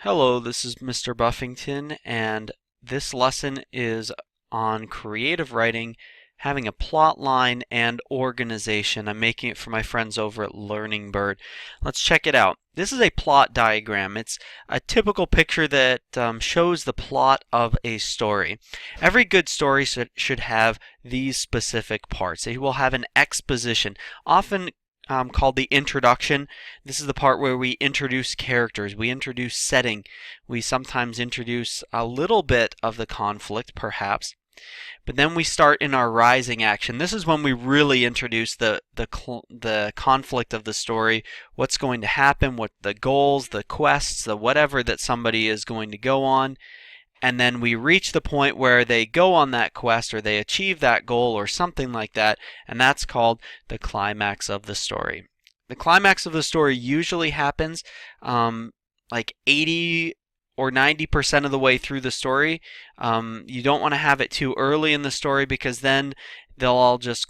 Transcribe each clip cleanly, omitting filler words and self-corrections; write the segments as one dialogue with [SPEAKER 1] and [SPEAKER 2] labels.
[SPEAKER 1] Hello, this is Mr. Buffington, and this lesson is on creative writing, having a plot line, and organization. I'm making it for my friends over at Learning Bird. Let's check it out. This is a plot diagram. It's a typical picture that shows the plot of a story. Every good story should have these specific parts. It will have an exposition, often called the introduction. This is the part where we introduce characters, we introduce setting, we sometimes introduce a little bit of the conflict, perhaps. But then we start in our rising action. This is when we really introduce the conflict of the story, what's going to happen, what the goals, the quests, the whatever that somebody is going to go on. And then we reach the point where they go on that quest or they achieve that goal or something like that, and that's called the climax of the story. The climax of the story usually happens like 80 or 90% of the way through the story. You don't want to have it too early in the story because then they'll all just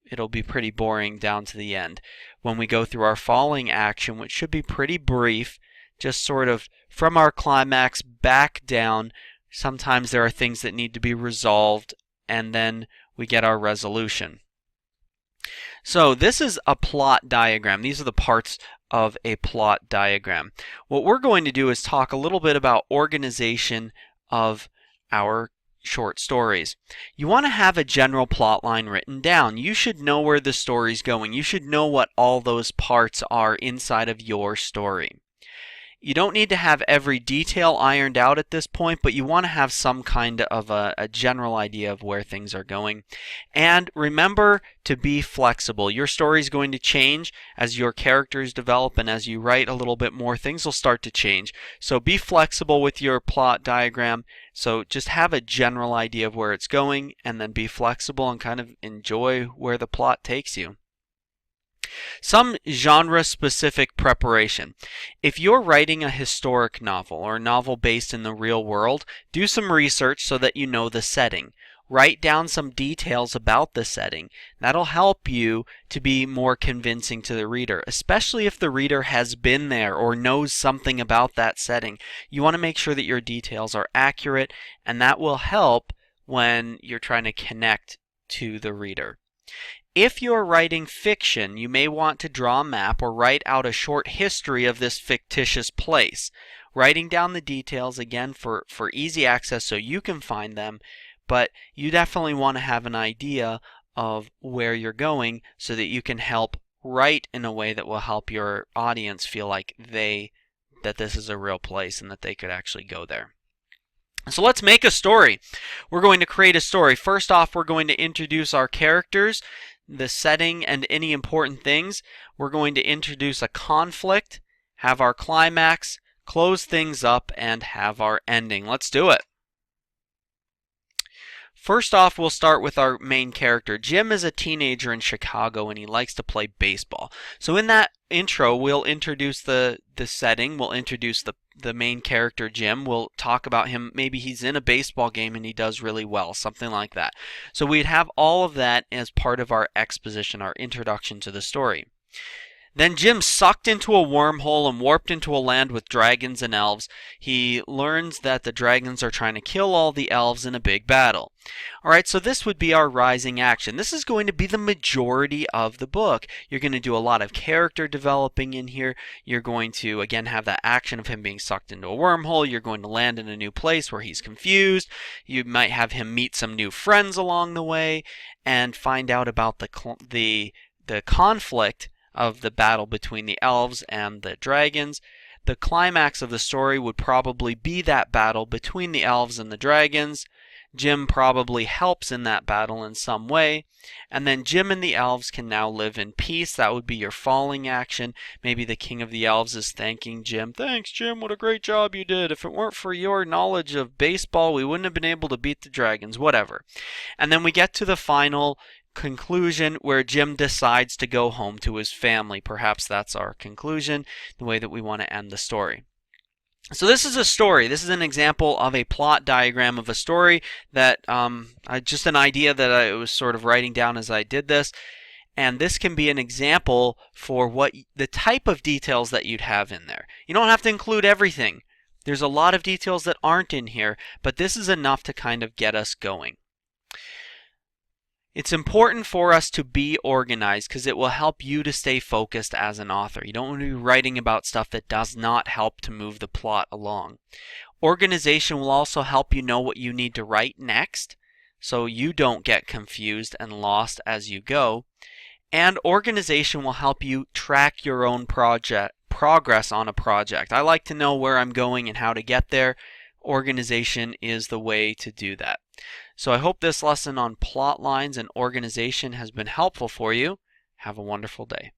[SPEAKER 1] it'll be pretty boring down to the end. When we go through our falling action, which should be pretty brief, just sort of from our climax back down, sometimes there are things that need to be resolved, and then we get our resolution. So this is a plot diagram. These are the parts of a plot diagram. What we're going to do is talk a little bit about organization of our short stories. You want to have a general plot line written down. You should know where the story's going. You should know what all those parts are inside of your story. You don't need to have every detail ironed out at this point, but you want to have some kind of a general idea of where things are going. And remember to be flexible. Your story is going to change as your characters develop, and as you write a little bit more, things will start to change. So be flexible with your plot diagram. So just have a general idea of where it's going, and then be flexible and kind of enjoy where the plot takes you. Some genre-specific preparation. If you're writing a historic novel or a novel based in the real world, do some research so that you know the setting. Write down some details about the setting. That'll help you to be more convincing to the reader, especially if the reader has been there or knows something about that setting. You want to make sure that your details are accurate, and that will help when you're trying to connect to the reader. If you're writing fiction, you may want to draw a map or write out a short history of this fictitious place. Writing down the details, again, for easy access so you can find them, but you definitely want to have an idea of where you're going so that you can help write in a way that will help your audience feel like that this is a real place and that they could actually go there. So let's make a story. We're going to create a story. First off, we're going to introduce our characters, the setting, and any important things. We're going to introduce a conflict, have our climax, close things up, and have our ending. Let's do it. First off, we'll start with our main character. Jim is a teenager in Chicago and he likes to play baseball. So in that intro, we'll introduce the setting, we'll introduce the main character, Jim. We'll talk about him. Maybe he's in a baseball game and he does really well, something like that. So we'd have all of that as part of our exposition, our introduction to the story. Then Jim sucked into a wormhole and warped into a land with dragons and elves. He learns that the dragons are trying to kill all the elves in a big battle. Alright, so this would be our rising action. This is going to be the majority of the book. You're going to do a lot of character developing in here. You're going to, again, have that action of him being sucked into a wormhole. You're going to land in a new place where he's confused. You might have him meet some new friends along the way and find out about the conflict of the battle between the elves and the dragons. The climax of the story would probably be that battle between the elves and the dragons. Jim probably helps in that battle in some way, and then Jim and the elves can now live in peace. That would be your falling action. Maybe the king of the elves is thanking Jim. Thanks, Jim, what a great job you did. If it weren't for your knowledge of baseball, we wouldn't have been able to beat the dragons, whatever. And then we get to the final conclusion where Jim decides to go home to his family. Perhaps that's our conclusion, the way that we want to end the story. So this is a story. This is an example of a plot diagram of a story that just an idea that I was sort of writing down as I did this. And this can be an example for what the type of details that you'd have in there. You don't have to include everything. There's a lot of details that aren't in here, but this is enough to kind of get us going. It's important for us to be organized because it will help you to stay focused as an author. You don't want to be writing about stuff that does not help to move the plot along. Organization will also help you know what you need to write next so you don't get confused and lost as you go. And organization will help you track your own progress on a project. I like to know where I'm going and how to get there. Organization is the way to do that. So I hope this lesson on plot lines and organization has been helpful for you. Have a wonderful day.